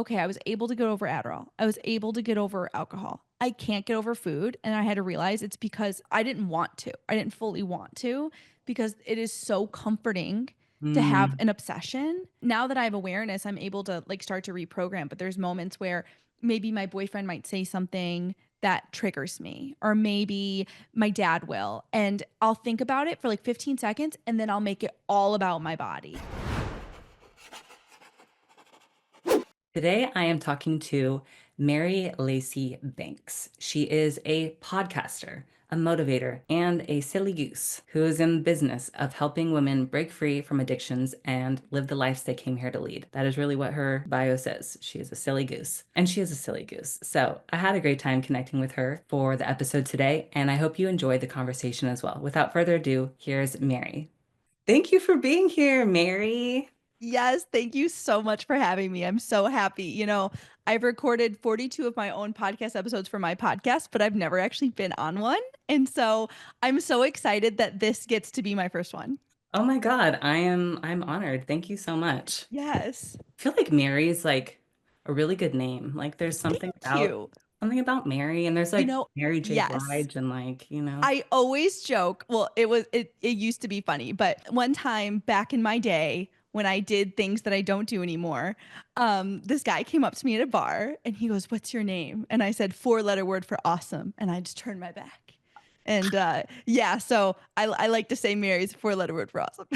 okay, I was able to get over Adderall. I was able to get over alcohol. I can't get over food. And I had to realize it's because I didn't want to. I didn't fully want to because it is so comforting to have Mm, an obsession. Now that I have awareness, I'm able to like start to reprogram. But there's moments where maybe my boyfriend might say something that triggers me, or maybe my dad will. And I'll think about it for like 15 seconds and then I'll make it all about my body. Today, I am talking to Mary Lacey Banks. She is a podcaster, a motivator, and a silly goose who is in the business of helping women break free from addictions and live the lives they came here to lead. That is really what her bio says. She is a silly goose, and she is a silly goose. So I had a great time connecting with her for the episode today, and I hope you enjoyed the conversation as well. Without further ado, here's Mary. Thank you for being here, Mary. Yes, thank you so much for having me. I'm so happy. I've recorded 42 of my own podcast episodes for my podcast, but I've never actually been on one. And so I'm so excited that this gets to be my first one. Oh my God, I'm honored. Thank you so much. Yes. I feel like Mary is like a really good name. Like there's Thank you. something about Mary and there's like Mary J. Yes. Blige and like. I always joke. Well, it used to be funny, but one time back in my day when I did things that I don't do anymore, this guy came up to me at a bar and he goes, "What's your name?" And I said, four-letter word for awesome. And I just turned my back. And yeah, so I like to say Mary's four-letter word for awesome.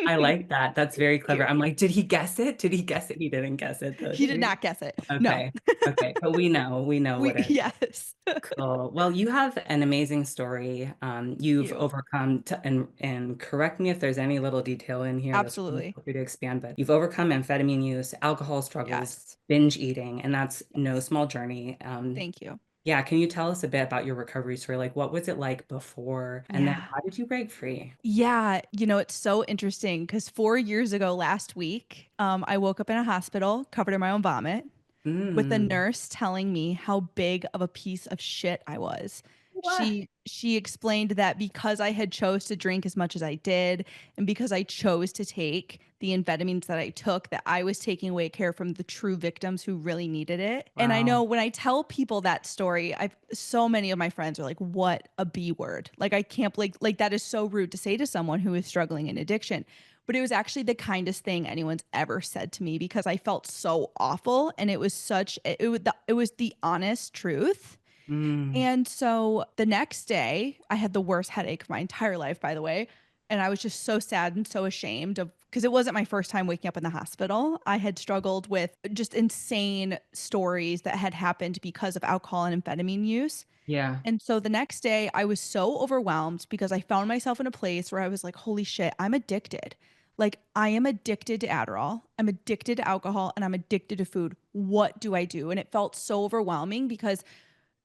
I like that. That's very clever. Cute. I'm like, did he guess it? Did he guess it? He didn't guess it though, He did did he? not guess it. No. Okay. Okay. But we know what it Yes. Cool. Well, you have an amazing story. You've You. overcome and correct me if there's any little detail in here that's really Absolutely. feel free to expand, but you've overcome amphetamine use, alcohol struggles, Yes. binge eating, and that's no Yes. small journey. Thank you. Yeah, can you tell us a bit about your recovery story? Like, what was it like before, and then Yeah. how did you break free? Yeah, it's so interesting because 4 years ago last week, I woke up in a hospital covered in my own vomit with a Mm, nurse telling me how big of a piece of shit I was. what? She explained that because I had chose to drink as much as I did and because I chose to take the amphetamines that I took, that I was taking away care from the true victims who really needed it. And I know Wow. when I tell people that story, I've so many of my friends are like, "What a B word." Like I can't like that is so rude to say to someone who is struggling in addiction. But it was actually the kindest thing anyone's ever said to me because I felt so awful and it was such it was the honest truth. Mm, And so the next day, I had the worst headache of my entire life, by the way. And I was just so sad and so ashamed of because it wasn't my first time waking up in the hospital. I had struggled with just insane stories that had happened because of alcohol and amphetamine use. yeah. And so the next day, I was so overwhelmed because I found myself in a place where I was like, holy shit, I'm addicted. Like, I am addicted to Adderall, I'm addicted to alcohol, and I'm addicted to food. What do I do? And it felt so overwhelming because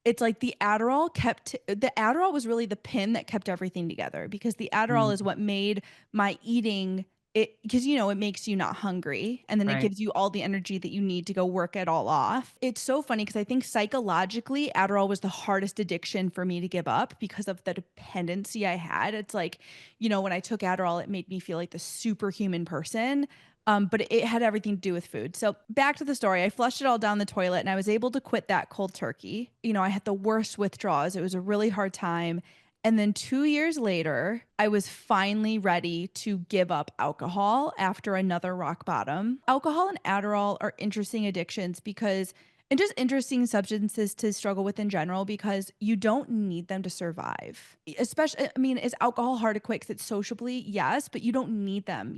it's like the Adderall was really the pin that kept everything together because the Adderall is Mm, what made my eating it because it makes you not hungry and then it right. gives you all the energy that you need to go work it all off. It's so funny because I think psychologically Adderall was the hardest addiction for me to give up because of the dependency I had. It's like, when I took Adderall, it made me feel like the superhuman person. But it had everything to do with food. So back to the story. I flushed it all down the toilet and I was able to quit that cold turkey. I had the worst withdrawals. It was a really hard time. And then 2 years later, I was finally ready to give up alcohol after another rock bottom. Alcohol and Adderall are interesting addictions and just interesting substances to struggle with in general because you don't need them to survive. Especially, I mean, is alcohol hard to quit because it's sociably? Yes, but you don't need them.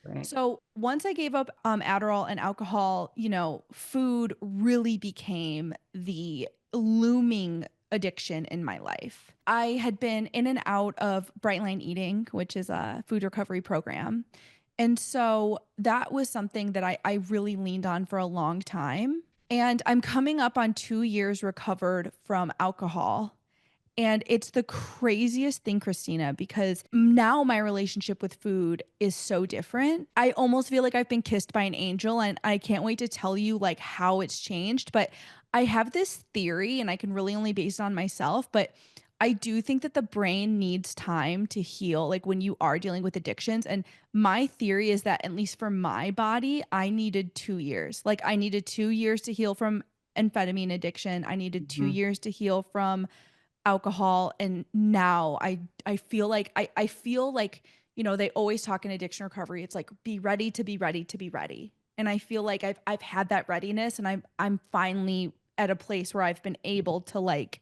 Right. So once I gave up Adderall and alcohol, food really became the looming addiction in my life. I had been in and out of Bright Line Eating, which is a food recovery program. And so that was something that I really leaned on for a long time. And I'm coming up on 2 years recovered from alcohol. And it's the craziest thing, Christina, because now my relationship with food is so different. I almost feel like I've been kissed by an angel and I can't wait to tell you like how it's changed, but I have this theory and I can really only base it on myself, but I do think that the brain needs time to heal, like, when you are dealing with addictions, and my theory is that, at least for my body, I needed 2 years. Like, I needed 2 years to heal from amphetamine addiction, I needed 2 Mhm. years to heal from alcohol, and now I feel like I feel like, they always talk in addiction recovery, it's like, "Be ready to be ready to be ready." And I feel like I've had that readiness, and I'm finally at a place where I've been able to, like,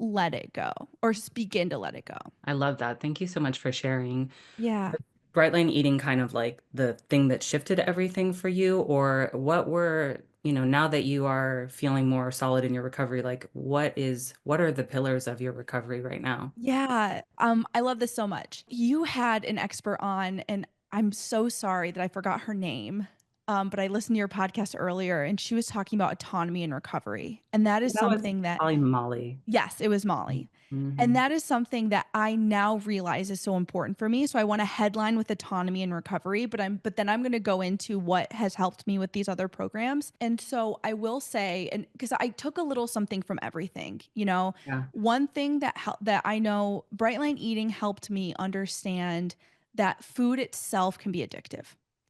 let it go, or just begin to let it go. I love that. Thank you so much for sharing. Yeah. Bright line eating kind of like the thing that shifted everything for you, or what were, now that you are feeling more solid in your recovery, like what are the pillars of your recovery right now? Yeah, I love this so much. You had an expert on, and I'm so sorry that I forgot her name, but I listened to your podcast earlier, and she was talking about autonomy and recovery, and that is That was something that. probably Molly. Yes, it was Molly. And Mhm. that is something that I now realize is so important for me. So I want to headline with autonomy and recovery, but then I'm going to go into what has helped me with these other programs. And so I will say, and because I took a little something from everything, Yeah. one thing that I know Bright Line Eating helped me understand that food itself can be addictive.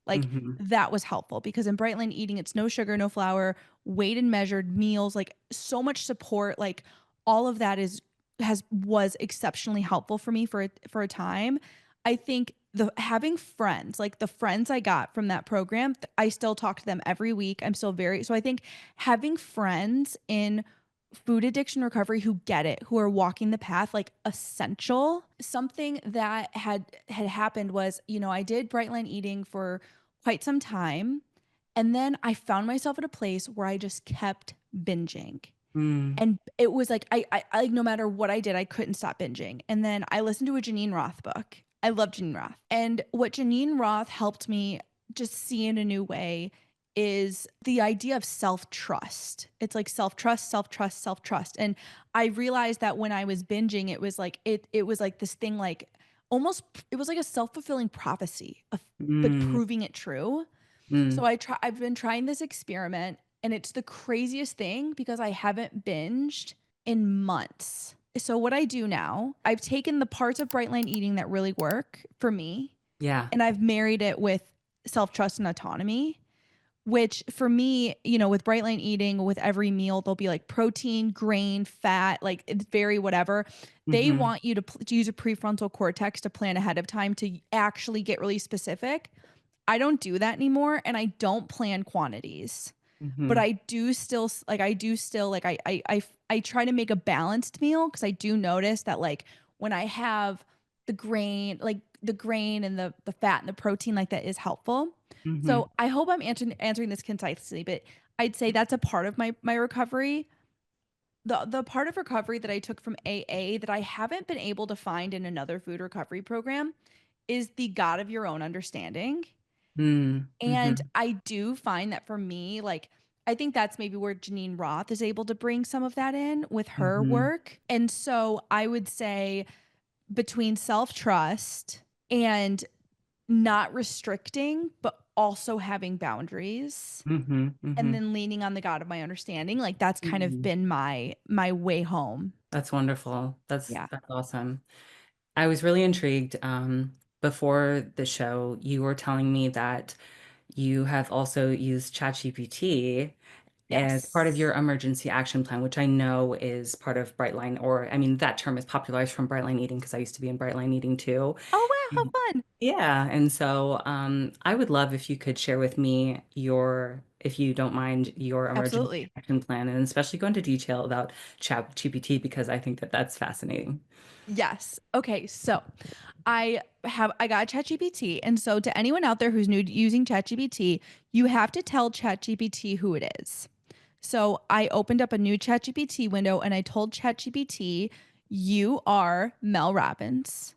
Like, Mhm. that was helpful because in Bright Line Eating, it's no sugar, no flour, weighed and measured meals, like so much support, like all of that is has was exceptionally helpful for me for a time. I think the having friends, like the friends I got from that program, I still talk to them every week. I'm still very so I think having friends in food addiction recovery who get it, who are walking the path, like, essential. Something that had happened was, I did Bright Line Eating for quite some time, and then I found myself at a place where I just kept binging. Mm. And it was like I like, no matter what I did, I couldn't stop binging. And then I listened to a Janine Roth book. I love Janine Roth. And what Janine Roth helped me just see in a new way is the idea of self-trust. It's like self-trust, self-trust, self-trust. And I realized that when I was binging, it was like this thing, like, almost it was like a self-fulfilling prophecy of, but Mm. proving it true. So Mm. I've been trying this experiment, and it's the craziest thing because I haven't binged in months. So what I do now, I've taken the parts of Bright Line Eating that really work for me, Yeah. and I've married it with self-trust and autonomy, which for me, with Bright Line Eating, with every meal, there'll be like protein, grain, fat, like it's very whatever. They Mhm. want you to use a prefrontal cortex to plan ahead of time to actually get really specific. I don't do that anymore, and I don't plan quantities. But Mhm. I try to make a balanced meal because I do notice that, like, when I have the grain and the fat and the protein, like, that is helpful. Mhm. So I hope I'm answering this concisely, but I'd say that's a part of my recovery. The part of recovery that I took from AA that I haven't been able to find in another food recovery program is the God of your own understanding. Mm. And Mhm. I do find that for me, like, I think that's maybe where Janine Roth is able to bring some of that in with her Mhm. work. And so I would say between self-trust and not restricting, but also having boundaries, Mhm. and Mhm. then leaning on the God of my understanding, like, that's kind of Mhm. been my way home. That's wonderful. That's Yeah. that's awesome. I was really intrigued, before the show, you were telling me that you have also used ChatGPT as part of Yes. your emergency action plan, which I know is part of Brightline, or I mean, that term is popularized from Brightline Eating because I used to be in Brightline Eating too. Oh, wow, Mhm. how fun. Yeah, and so I would love if you could share with me if you don't mind, your emergency Absolutely. action plan, and especially go into detail about ChatGPT because I think that that's fascinating. Yes. Okay, so I got ChatGPT, and so to anyone out there who's new to using ChatGPT, you have to tell ChatGPT who it is. So I opened up a new ChatGPT window and I told ChatGPT, "You are Mel Robbins,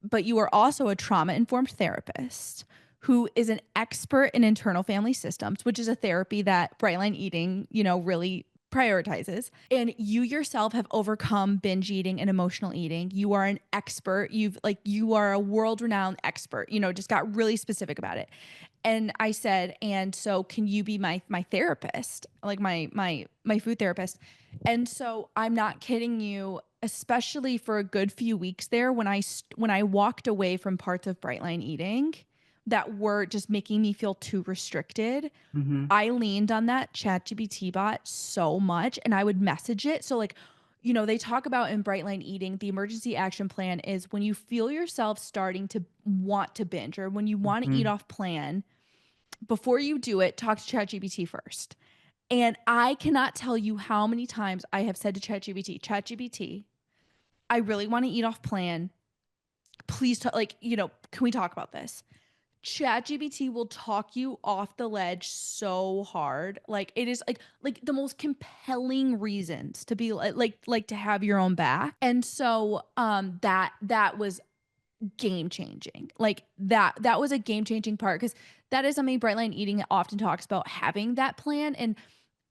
but you are also a trauma-informed therapist who is an expert in internal family systems," which is a therapy that Brightline Eating, really prioritizes. And you yourself have overcome binge eating and emotional eating. You are an expert. You are a world-renowned expert, just got really specific about it. And I said, "And so can you be my therapist? Like my food therapist?" And so I'm not kidding you, especially for a good few weeks there when when I walked away from parts of Bright Line eating that were just making me feel too restricted, Mhm. I leaned on that ChatGPT bot so much and I would message it. So like, they talk about in Bright Line Eating, the emergency action plan is when you feel yourself starting to want to binge or when you want to eat Mhm. off plan, before you do it, talk to ChatGPT first. And I cannot tell you how many times I have said to ChatGPT, I really want to eat off plan. Please, can we talk about this? ChatGPT will talk you off the ledge so hard. Like it is like the most compelling reasons to be like to have your own back. And so that was game changing. Like that was a game changing part because that is something Brightline Eating often talks about having that plan. And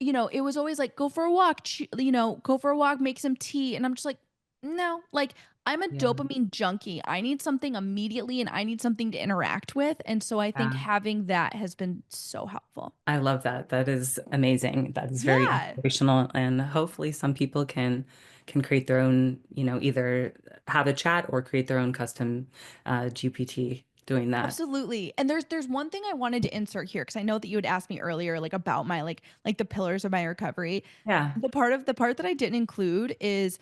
it was always like, go for a walk, go for a walk, make some tea. And I'm just like, no, like I'm a Yeah. dopamine junkie. I need something immediately and I need something to interact with. And so I think Yeah. having that has been so helpful. I love that. That is amazing. That is very Yeah. inspirational, and hopefully some people can create their own, either have a chat or create their own custom GPT doing that. Absolutely. And there's one thing I wanted to insert here because I know that you had asked me earlier like about my like the pillars of my recovery. Yeah. The part that I didn't include is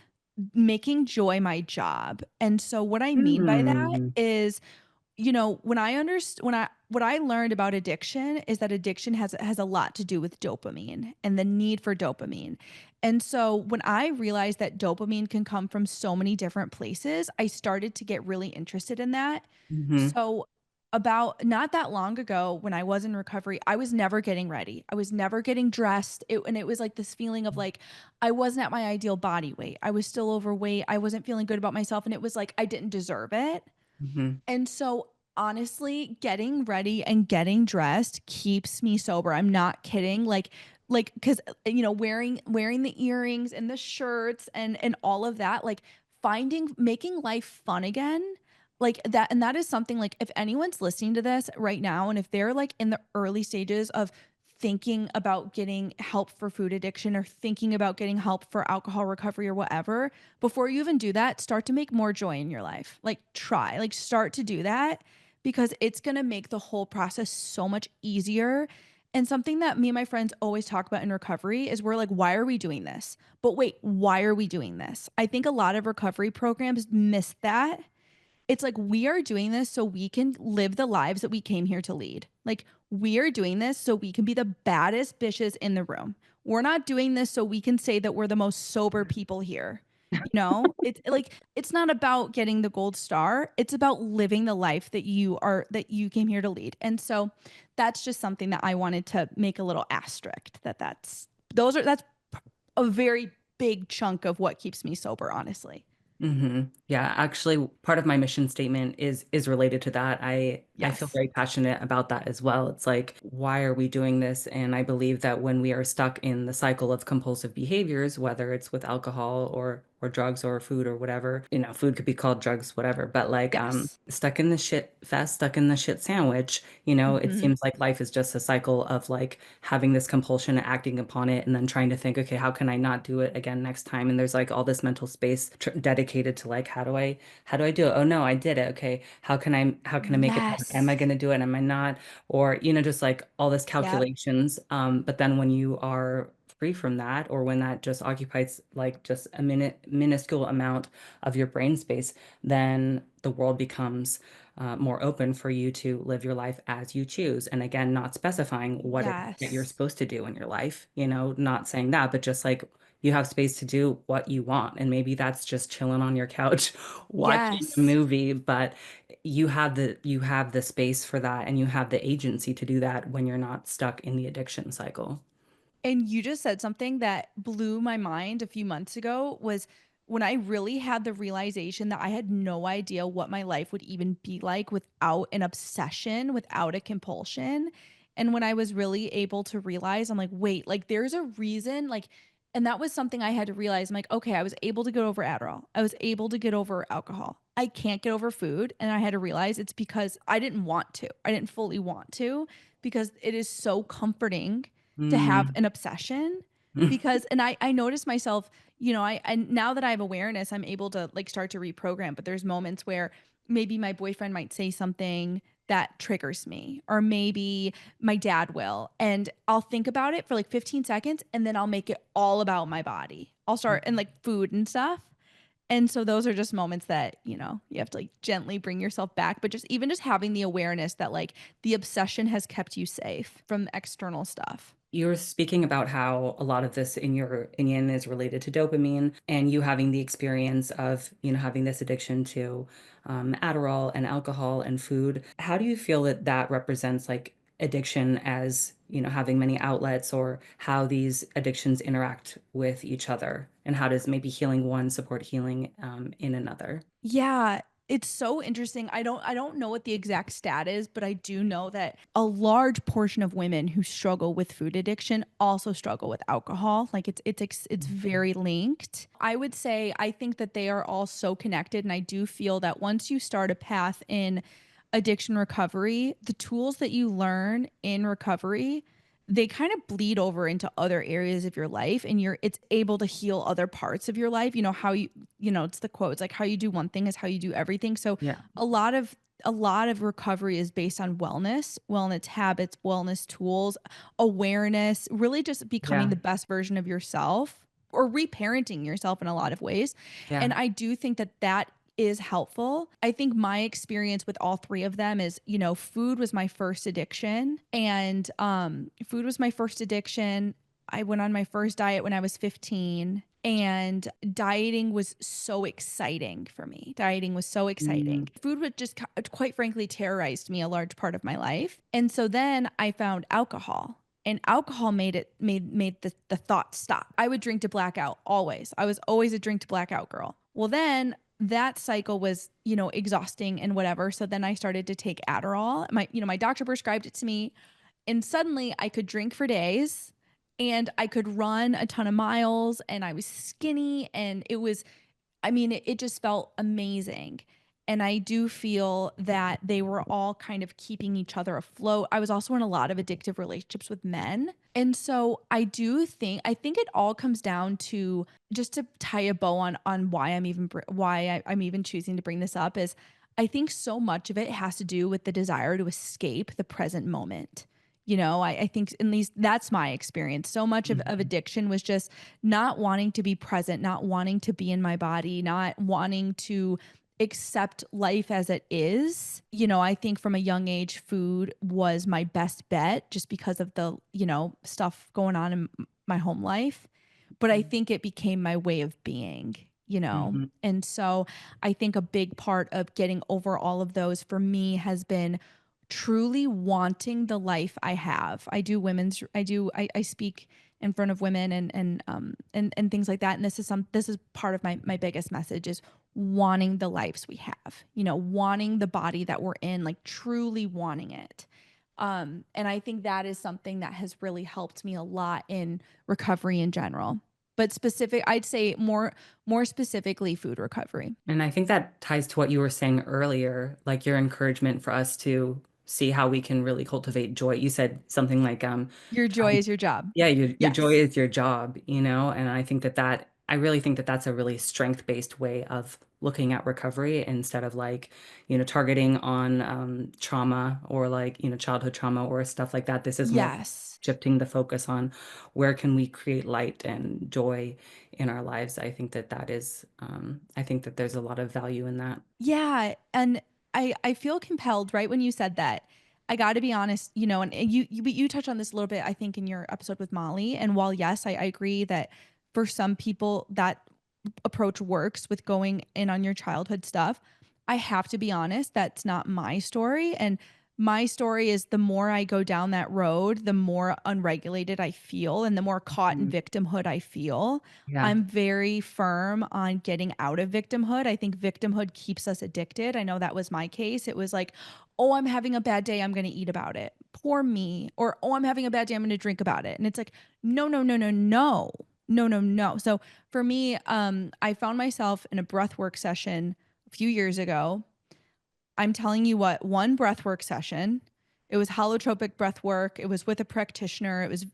making joy my job. And so what I mean by that Mm. is, when I understand when I what I learned about addiction is that addiction has a lot to do with dopamine and the need for dopamine. And so when I realized that dopamine can come from so many different places, I started to get really interested in that. Hmm. So about not that long ago when I was in recovery, I was never getting ready. I was never getting dressed. And it was like this feeling of like I wasn't at my ideal body weight. I was still overweight. I wasn't feeling good about myself and it was like I didn't deserve it. Hmm. And so, honestly, getting ready and getting dressed keeps me sober. I'm not kidding. Like, because wearing the earrings and the shirts and all of that, like making life fun again, like that. And that is something like if anyone's listening to this right now, and if they're like in the early stages of thinking about getting help for food addiction or thinking about getting help for alcohol recovery or whatever, before you even do that, start to make more joy in your life. Like start to do that because it's going to make the whole process so much easier. And something that me and my friends always talk about in recovery is we're like, why are we doing this? But wait, why are we doing this? I think a lot of recovery programs miss that. It's like we are doing this so we can live the lives that we came here to lead. Like we are doing this so we can be the baddest bitches in the room. We're not doing this so we can say that we're the most sober people here. It's like it's not about getting the gold star. It's about living the life that you came here to lead. And so that's just something that I wanted to make a little asterisk that's a very big chunk of what keeps me sober, honestly. Yeah, actually, part of my mission statement is related to that. I feel Yes. very passionate about that as well. It's like, why are we doing this? And I believe that when we are stuck in the cycle of compulsive behaviors, whether it's with alcohol or drugs or food or whatever, food could be called drugs, whatever, but like Yes. stuck in the shit fest, stuck in the shit sandwich, it Mhm. seems like life is just a cycle of like having this compulsion and acting upon it and then trying to think, okay, how can I not do it again next time? And there's like all this mental space dedicated to like, how do I do it? Oh no, I did it. Okay, how can I make it better? Am I Yes. going to do it? Am I not? Or, just like all this Yep. calculations. But then when you are free from that, or when that just occupies like just a minuscule amount of your brain space, then the world becomes more open for you to live your life as you choose. And again, not specifying what it is that you're Yes. supposed to do in your life, not saying that, but just like you have space to do what you want. And maybe that's just chilling on your couch watching a Yes. movie, but you have the space for that and you have the agency to do that when you're not stuck in the addiction cycle. And you just said something that blew my mind a few months ago was when I really had the realization that I had no idea what my life would even be like without an obsession, without a compulsion. And when I was really able to realize, I'm like, wait, like there's a reason, and that was something I had to realize. I'm like, okay, I was able to get over Adderall. I was able to get over alcohol. I can't get over food, and I had to realize it's because I didn't want to. I didn't fully want to because it is so comforting to have Mm. an obsession because and I noticed myself, and now that I have awareness, I'm able to like start to reprogram, but there's moments where maybe my boyfriend might say something that triggers me or maybe my dad will and I'll think about it for like 15 seconds and then I'll make it all about my body. I'll start and like food and stuff. And so those are just moments that, you have to like gently bring yourself back, but just even just having the awareness that like the obsession has kept you safe from external stuff. You were speaking about how a lot of this, in your opinion, is related to dopamine, and you having the experience of, having this addiction to Adderall and alcohol and food. How do you feel that that represents like addiction as, having many outlets, or how these addictions interact with each other? And how does maybe healing one support healing in another? Yeah, it's so interesting. I don't know what the exact stat is, but I do know that a large portion of women who struggle with food addiction also struggle with alcohol. Like it's very linked. I would say I think that they are all so connected and I do feel that once you start a path in addiction recovery, the tools that you learn in recovery they kind of bleed over into other areas of your life and it's able to heal other parts of your life. How it's the quote, it's like how you do one thing is how you do everything. So Yeah. a lot of recovery is based on wellness habits, wellness tools, awareness, really just becoming Yeah. the best version of yourself or reparenting yourself in a lot of ways. And Yeah. I do think that that is helpful. I think my experience with all three of them is, food was my first addiction and food was my first addiction. I went on my first diet when I was 15 and dieting was so exciting for me. Dieting was so exciting. Mm. Food would just quite frankly terrorized me a large part of my life. And so then I found alcohol. And alcohol made the thought stop. I would drink to blackout always. I was always a drink to blackout girl. Well, then that cycle was, exhausting and whatever. So then I started to take Adderall. My doctor prescribed it to me and suddenly I could drink for days and I could run a ton of miles and I was skinny and it just felt amazing. And I do feel that they were all kind of keeping each other afloat. I was also in a lot of addictive relationships with men. And so I think it all comes down to just to tie a bow on why I'm even choosing to bring this up is I think so much of it has to do with the desire to escape the present moment. I think at least that's my experience. So much of Mhm. addiction was just not wanting to be present, not wanting to be in my body, not wanting to accept life as it is. I think from a young age, food was my best bet just because of the, stuff going on in my home life. But I think it became my way of being. Mhm. And so I think a big part of getting over all of those for me has been truly wanting the life I have. I speak in front of women and things like that. And this is part of my biggest message is wanting the lives we have, wanting the body that we're in, like truly wanting it. And I think that is something that has really helped me a lot in recovery in general. But I'd say more specifically food recovery. And I think that ties to what you were saying earlier, like your encouragement for us to see how we can really cultivate joy. You said something like, Your joy trying, is your job. yeah, your joy Yes. is your job, and I think I really think that that's a really strength-based way of looking at recovery instead of like, targeting on trauma or like, childhood trauma or stuff like that. This is more Yes. shifting the focus on where can we create light and joy in our lives. I think that there's a lot of value in that. Yeah, and I feel compelled right when you said that. I got to be honest, and you touched on this a little bit I think in your episode with Molly, and while yes, I agree that for some people that approach works with going in on your childhood stuff, I have to be honest, that's not my story. And my story is the more I go down that road, the more unregulated I feel and the more caught in Mhm. victimhood I feel. Yeah. I'm very firm on getting out of victimhood. I think victimhood keeps us addicted. I know that was my case. It was like, oh, I'm having a bad day. I'm going to eat about it. Poor me. Or, oh, I'm having a bad day. I'm going to drink about it. And it's like, no, no, no, no, no, no, no, no. So for me, I found myself in a breathwork session a few years ago. I'm telling you what, one breathwork session, it was holotropic breath work. It was with a practitioner. It was,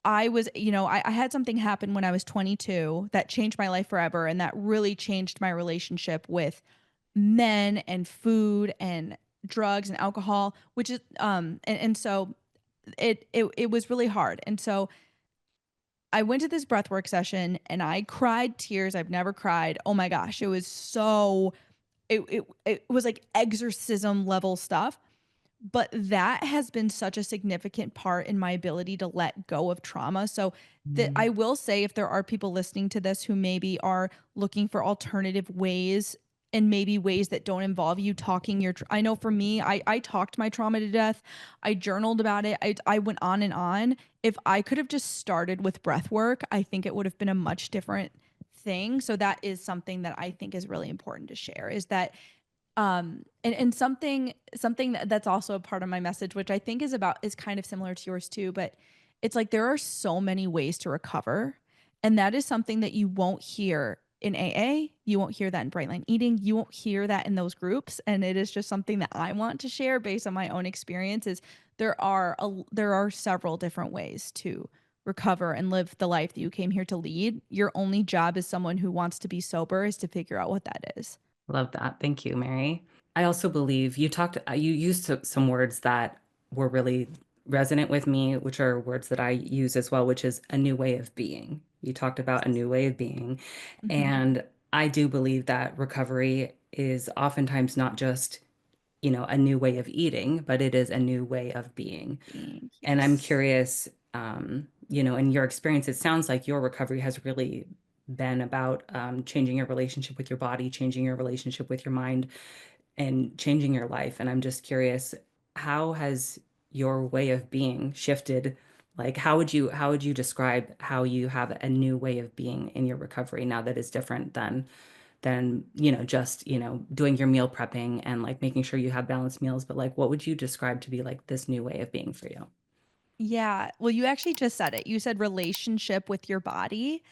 I had something happen when I was 22 that changed my life forever. And that really changed my relationship with men and food and drugs and alcohol, which is, and so it was really hard. And so I went to this breathwork session and I cried tears I've never cried. Oh my gosh. It was so, it was like exorcism level stuff. But that has been such a significant part in my ability to let go of trauma. So that I Mm. will say, if there are people listening to this who maybe are looking for alternative ways and maybe ways that don't involve you talking I know for me, I talked my trauma to death. I journaled about it. I went on and on. If I could have just started with breath work, I think it would have been a much different thing. So that is something that I think is really important to share, is that and something that's also a part of my message, which I think is kind of similar to yours too, but it's like there are so many ways to recover, and that is something that you won't hear in AA. You won't hear that in Brightline Eating. You won't hear that in those groups, and it is just something that I want to share based on my own experiences. There are several different ways to recover and live the life that you came here to lead. Your only job as someone who wants to be sober is to figure out what that is. Love that. Thank you, Mary. I also believe you used some words that were really resonant with me, which are words that I use as well, which is a new way of being. You talked about a new way of being. Mhm. And I do believe that recovery is oftentimes not just, a new way of eating, but it is a new way of being. Being, And I'm yes. curious, in your experience, it sounds like your recovery has really been about changing your relationship with your body, changing your relationship with your mind, and changing your life. And I'm just curious, how has your way of being shifted? Like, how would you describe how you have a new way of being in your recovery now that is different than just doing your meal prepping and like making sure you have balanced meals, but like what would you describe to be like this new way of being for you? Yeah. Well, you actually just said it. You said relationship with your body.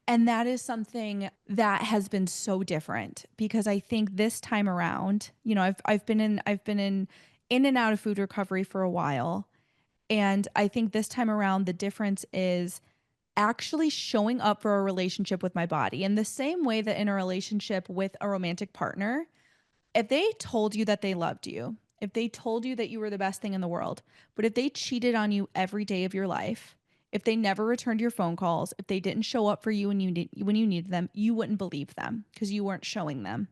And that is something that has been so different because I think this time around, I've been in and out of food recovery for a while. And I think this time around the difference is actually showing up for a relationship with my body in the same way that in a relationship with a romantic partner, if they told you that they loved you, if they told you that you were the best thing in the world, but if they cheated on you every day of your life, if they never returned your phone calls, if they didn't show up for you when you needed them, you wouldn't believe them because you weren't showing them.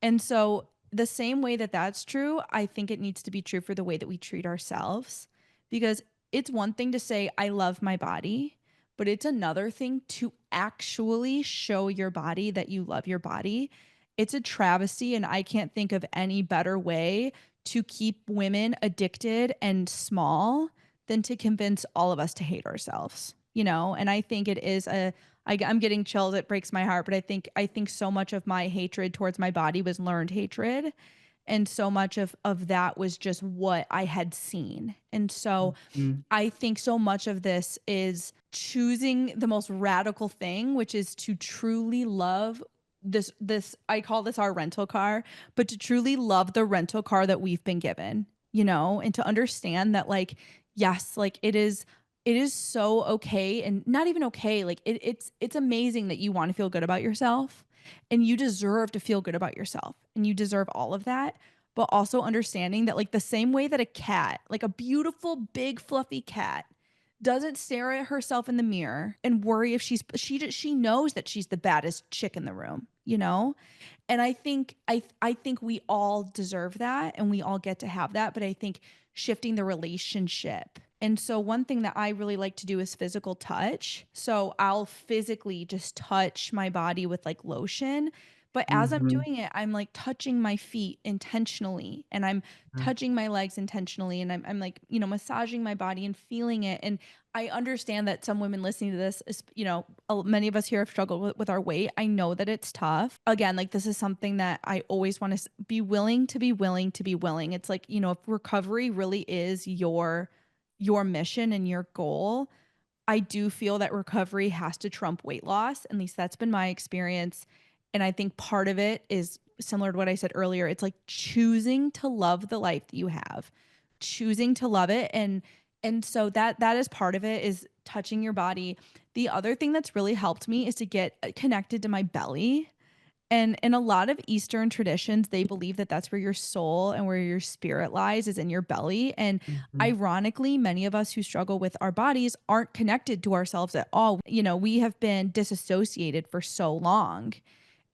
And so, the same way that that's true, I think it needs to be true for the way that we treat ourselves. Because it's one thing to say, I love my body, but it's another thing to actually show your body that you love your body. It's a travesty. And I can't think of any better way to keep women addicted and small than to convince all of us to hate ourselves, And I think it is I'm getting chills. It breaks my heart, but I think so much of my hatred towards my body was learned hatred, and so much of that was just what I had seen. And so Mm, I think so much of this is choosing the most radical thing, which is to truly love this I call this our rental car, but to truly love the rental car that we've been given, and to understand that like yes, like it is so okay and not even okay, like it's amazing that you want to feel good about yourself and you deserve to feel good about yourself and you deserve all of that, but also understanding that like the same way that a cat, like a beautiful big fluffy cat, doesn't stare at herself in the mirror and worry if she knows that she's the baddest chick in the room. And I think we all deserve that and we all get to have that, but I think shifting the relationship. And so one thing that I really like to do is physical touch. So I'll physically just touch my body with like lotion, but as I'm mhm, doing it, I'm like touching my feet intentionally and I'm mm, touching my legs intentionally and I'm like, massaging my body and feeling it. And I understand that some women listening to this is, many of us here have struggled with our weight. I know that it's tough. Again, like this is something that I always want to be willing to be willing to be willing. It's like, if recovery really is your mission and your goal, I do feel that recovery has to trump weight loss. At least that's been my experience. And I think part of it is similar to what I said earlier. It's like choosing to love the life that you have, choosing to love it. And so that is part of it, is touching your body. The other thing that's really helped me is to get connected to my belly. And in a lot of Eastern traditions, they believe that that's where your soul and where your spirit lies, is in your belly. And Mhm. ironically, many of us who struggle with our bodies aren't connected to ourselves at all. We have been disassociated for so long.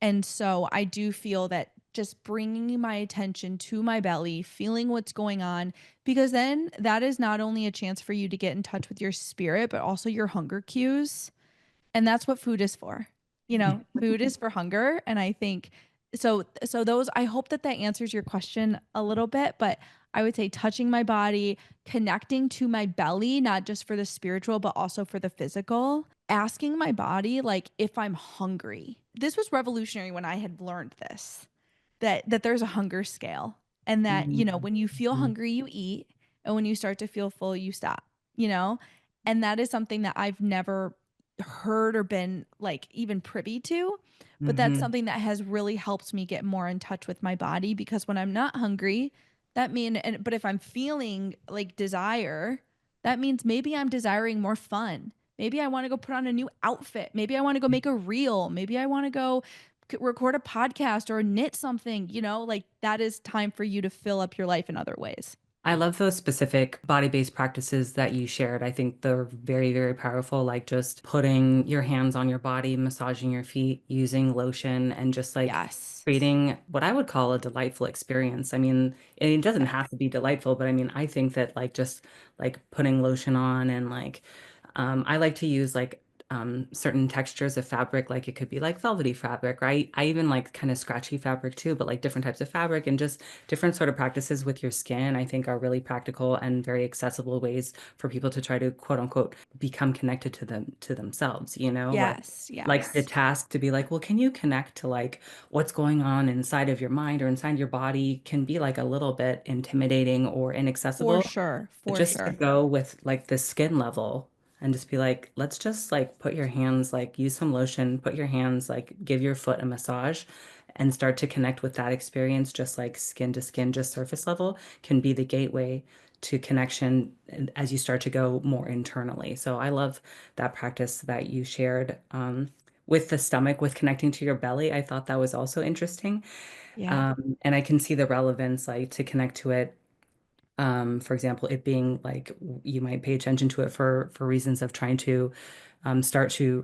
And so I do feel that just bringing my attention to my belly, feeling what's going on, because then that is not only a chance for you to get in touch with your spirit, but also your hunger cues. And that's what food is for. Food is for hunger. And I think so those, I hope that that answers your question a little bit, but I would say touching my body, connecting to my belly, not just for the spiritual, but also for the physical, asking my body, like, if I'm hungry. This was revolutionary when I had learned this, that there's a hunger scale, and that, Mhm. when you feel Mhm. hungry, you eat, and when you start to feel full, you stop, you know? And that is something that I've never heard or been like even privy to, but that's Mhm. something that has really helped me get more in touch with my body, because when I'm not hungry, but if I'm feeling like desire, that means maybe I'm desiring more fun. Maybe I want to go put on a new outfit. Maybe I want to go make a reel. Maybe I want to go record a podcast or knit something, like that is time for you to fill up your life in other ways. I love those specific body-based practices that you shared. I think they're very, very powerful, like just putting your hands on your body, massaging your feet, using lotion, and just like Yes. creating what I would call a delightful experience. I mean, it doesn't Yes. have to be delightful, but I mean, I think that like just like putting lotion on and like I like to use like certain textures of fabric, like it could be like velvety fabric, right? I even like kind of scratchy fabric too, but like different types of fabric and just different sort of practices with your skin, I think are really practical and very accessible ways for people to try to quote unquote become connected to themselves, Yes. like the Yes. task to be like, well, can you connect to like what's going on inside of your mind or inside your body can be like a little bit intimidating or For inaccessible. sure. But For just to sure. go with like the skin level and just be like, let's just like put your hands, like use some lotion, put your hands, like give your foot a massage and start to connect with that experience, just like skin to skin, just surface level can be the gateway to connection as you start to go more internally. So I love that practice that you shared with the stomach, with connecting to your belly. I thought that was also interesting. Yeah. And I can see the relevance, like to connect to it for example, it being like you might pay attention to it for reasons of trying to start to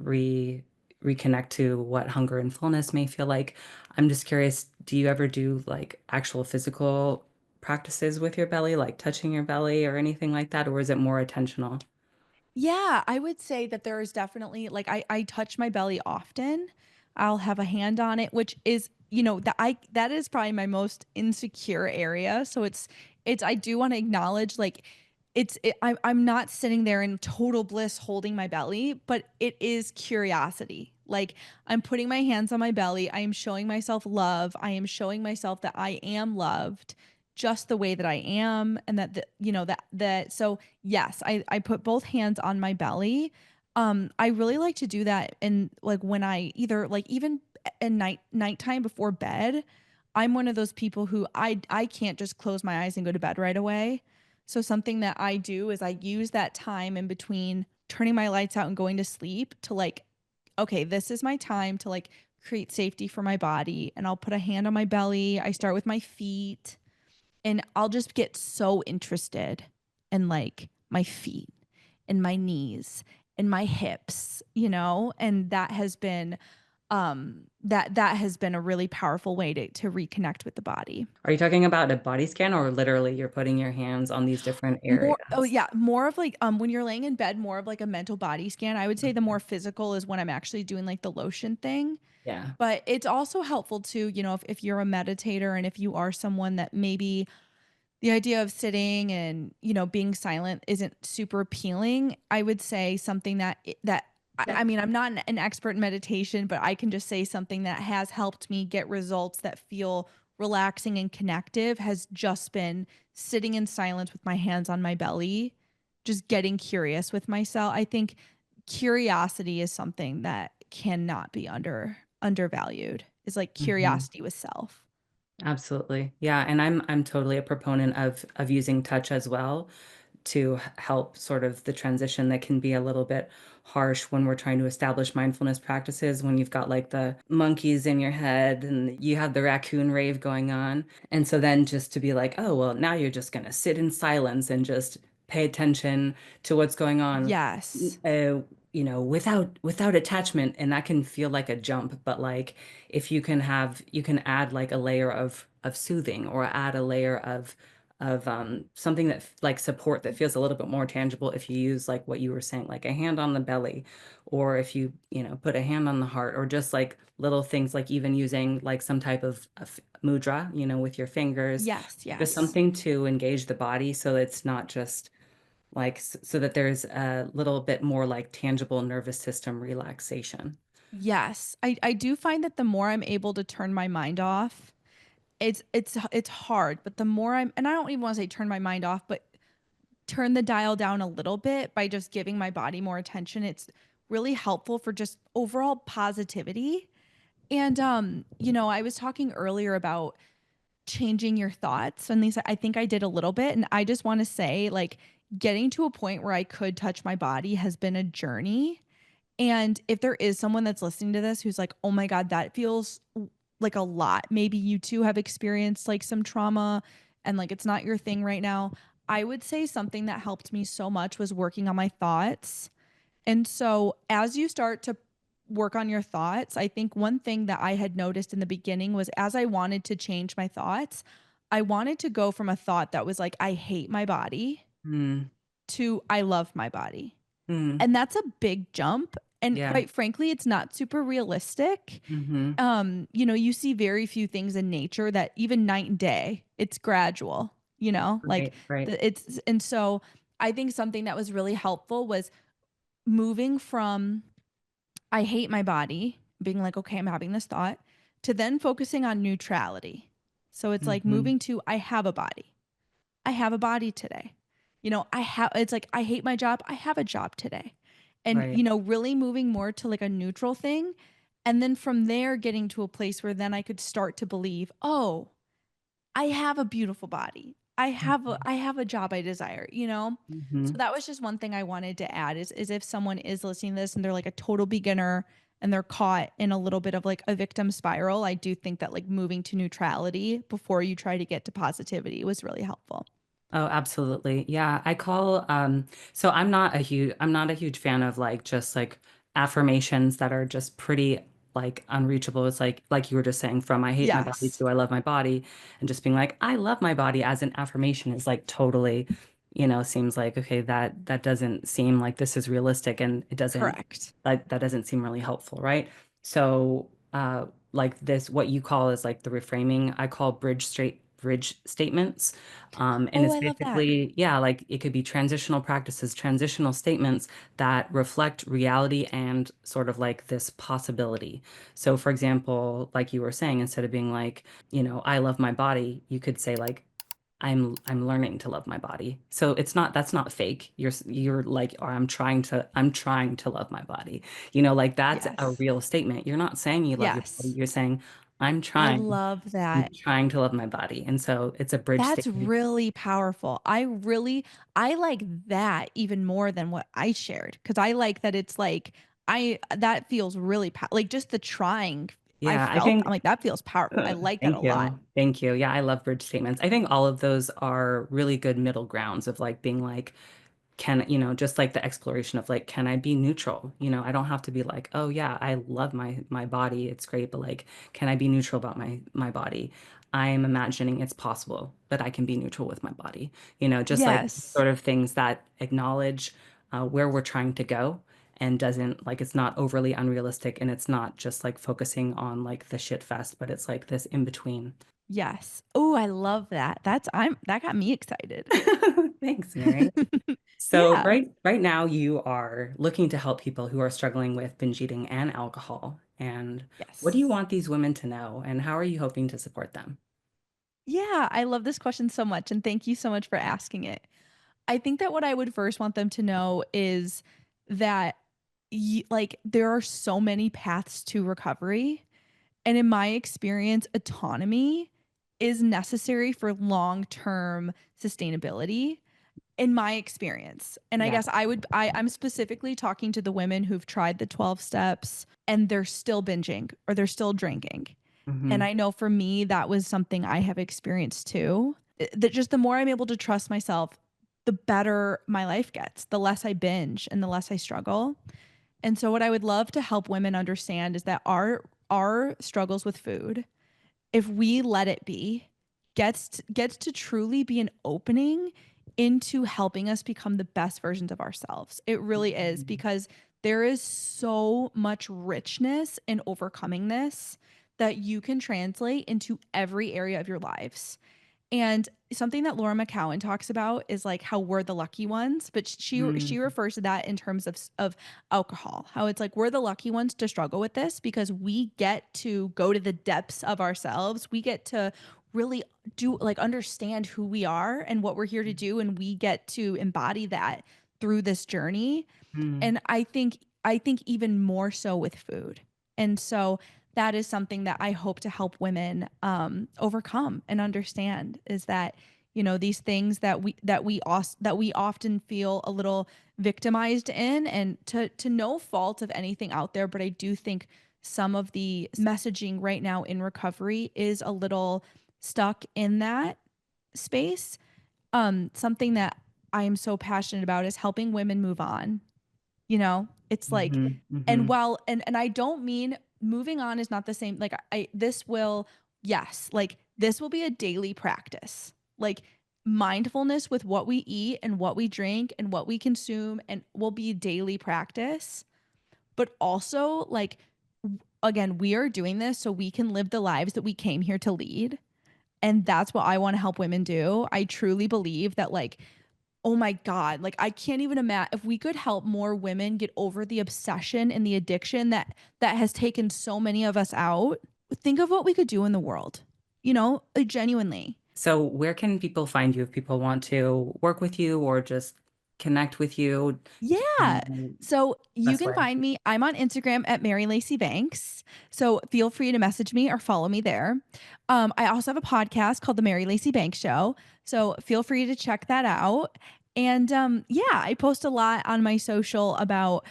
reconnect to what hunger and fullness may feel like. I'm just curious, do you ever do like actual physical practices with your belly, like touching your belly or anything like that, or is it more attentional? Yeah, I would say that there is definitely, like, I touch my belly often. I'll have a hand on it, which is, that is probably my most insecure area. So it's I do want to acknowledge, like, I'm not sitting there in total bliss holding my belly, but it is curiosity. Like, I'm putting my hands on my belly. I am showing myself love. I am showing myself that I am loved just the way that I am, and that so yes, I put both hands on my belly. I really like to do that, and like when I either like even at nighttime before bed, I'm one of those people who I can't just close my eyes and go to bed right away. So something that I do is I use that time in between turning my lights out and going to sleep to, like, okay, this is my time to, like, create safety for my body, and I'll put a hand on my belly. I start with my feet, and I'll just get so interested in, like, my feet and my knees and my hips, and that has been a really powerful way to reconnect with the body. Are you talking about a body scan or literally you're putting your hands on these different Oh areas? yeah, more of like, when you're laying in bed, more of like a mental body scan. I would say the more physical is when I'm actually doing like the lotion thing. Yeah. But it's also helpful to, if you're a meditator, and if you are someone that maybe the idea of sitting and, being silent isn't super appealing, I would say something I mean, I'm not an expert in meditation, but I can just say something that has helped me get results that feel relaxing and connective has just been sitting in silence with my hands on my belly, just getting curious with myself. I think curiosity is something that cannot be undervalued is like Mhm. curiosity with self. Absolutely. Yeah, and I'm totally a proponent of using touch as well to help sort of the transition that can be a little bit harsh when we're trying to establish mindfulness practices when you've got like the monkeys in your head and you have the raccoon rave going on. And so then just to be like, oh, well, now you're just going to sit in silence and just pay attention to what's going on, Yes. uh, without attachment. And that can feel like a jump, but like if you can add like a layer of soothing or add a layer of something that like support that feels a little bit more tangible if you use like what you were saying, like a hand on the belly, or if you put a hand on the heart, or just like little things like even using like some type of mudra, with your fingers, Yes, just yes. something to engage the body so it's not just like so that there's a little bit more like tangible nervous system relaxation. Yes. I do find that the more I'm able to turn my mind off, it's hard, but the more I'm and I don't even want to say turn my mind off, but turn the dial down a little bit by just giving my body more attention. It's really helpful for just overall positivity. And I was talking earlier about changing your thoughts, and these I think I did a little bit, and I just want to say like getting to a point where I could touch my body has been a journey. And if there is someone that's listening to this who's like, "Oh my god, that feels like a lot." Maybe you too have experienced like some trauma and like it's not your thing right now. I would say something that helped me so much was working on my thoughts. And so as you start to work on your thoughts, I think one thing that I had noticed in the beginning was as I wanted to change my thoughts, I wanted to go from a thought that was like, I hate my body Mm, to I love my body. mm, And that's a big jump. And yeah. quite frankly, it's not super realistic. Hmm. You see very few things in nature that even night and day, it's gradual, like Right, right. it's, and so I think something that was really helpful was moving from I hate my body, being like, okay, I'm having this thought, to then focusing on neutrality. So it's like Hmm. moving to I have a body. I have a body today. It's like I hate my job. I have a job today. And, Right. really moving more to like a neutral thing. And then from there, getting to a place where then I could start to believe, oh, I have a beautiful body. I have a job I desire. So Hmm. that was just one thing I wanted to add is if someone is listening to this and they're like a total beginner and they're caught in a little bit of like a victim spiral, I do think that like moving to neutrality before you try to get to positivity was really helpful. Oh, absolutely. Yeah, so I'm not a huge fan of like just like affirmations that are just pretty like unreachable. It's like you were just saying from I hate my body Yes. to I love my body, and just being like I love my body as an affirmation is like totally, seems like okay, that doesn't seem like this is realistic, and it doesn't Correct. that doesn't seem really helpful, right? So, like this what you call is like the reframing, I call bridge statements. And Oh, it's I love that. basically, yeah, like it could be transitional practices, transitional statements that reflect reality and sort of like this possibility. So, for example, like you were saying, instead of being like, I love my body, you could say like, I'm learning to love my body. So that's not fake. You're like, or I'm trying to love my body. Like that's a Yes. real statement. You're not saying you love your body. Yes. You're saying, I'm I trying. love I'm that. trying to love my body. And so it's a bridge That's statement. really powerful. I like that even more than what I shared because I like that it's like that feels really like just the trying Yeah, I think I'm like that feels powerful. I like that a thank lot. you. Thank you. Yeah, I love bridge statements. I think all of those are really good middle grounds of like being like, just like the exploration of like, can I be neutral? I don't have to be like, oh yeah, I love my body. It's great, but like, can I be neutral about my body? I'm imagining it's possible that I can be neutral with my body. Just like Yes. sort of things that acknowledge where we're trying to go and doesn't like it's not overly unrealistic and it's not just like focusing on like the shit fest, but it's like this in between. Yes. Oh, I love that. That got me excited. Thanks, Mary. So Yeah. right now you are looking to help people who are struggling with binge eating and alcohol. And what do you Yes. want these women to know and how are you hoping to support them? Yeah, I love this question so much and thank you so much for asking it. I think that what I would first want them to know is that like there are so many paths to recovery And in my experience, autonomy is necessary for long-term sustainability in my experience. And I Yeah. guess I'm specifically talking to the women who've tried the 12 steps and they're still binging or they're still drinking. And Hmm. I know for me that was something I have experienced too. That just the more I'm able to trust myself, the better my life gets, the less I binge and the less I struggle. And so what I would love to help women understand is that our struggles with food, if we let it be, gets to truly be an opening into helping us become the best versions of ourselves. It really is because there is so much richness in overcoming this that you can translate into every area of your lives. And something that Laura McCowan talks about is like how we're the lucky ones, but she Hmm. refers to that in terms of alcohol. How it's like we're the lucky ones to struggle with this because we get to go to the depths of ourselves. We get to really do like understand who we are and what we're here to do and we get to embody that through this journey. Hmm. And I think even more so with food. And so that is something that I hope to help women overcome and understand is that these things that we often feel a little victimized in, and to no fault of anything out there, but I do think some of the messaging right now in recovery is a little stuck in that space. Something that I am so passionate about is helping women move on. It's like, Hmm. and Hmm. while and I don't mean moving on is not the same. Like I this will, yes, like this will be a daily practice. Like mindfulness with what we eat and what we drink and what we consume and will be daily practice. But also like again, we are doing this so we can live the lives that we came here to lead. And that's what I want to help women do. I truly believe that like, oh my God, like I can't even imagine if we could help more women get over the obsession and the addiction that has taken so many of us out. Think of what we could do in the world, genuinely. So where can people find you if people want to work with you or just connect with you? Yeah. Um, So you Best can way. find me. I'm on Instagram at Mary Lacey Banks. So feel free to message me or follow me there. I also have a podcast called The Mary Lacey Banks Show. So feel free to check that out. And yeah, I post a lot on my social about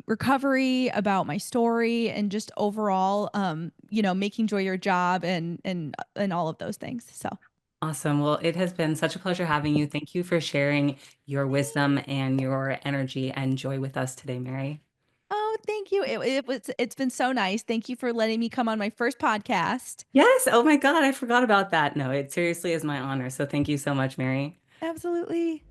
recovery, about my story, and just overall, making joy your job and all of those things. So Awesome. Well, it has been such a pleasure having you. Thank you for sharing your wisdom and your energy and joy with us today, Mary. oh, thank you. It's been so nice. Thank you for letting me come on my first podcast. Yes. Oh my God, I forgot about that. No, it seriously is my honor. So thank you so much, Mary. Absolutely.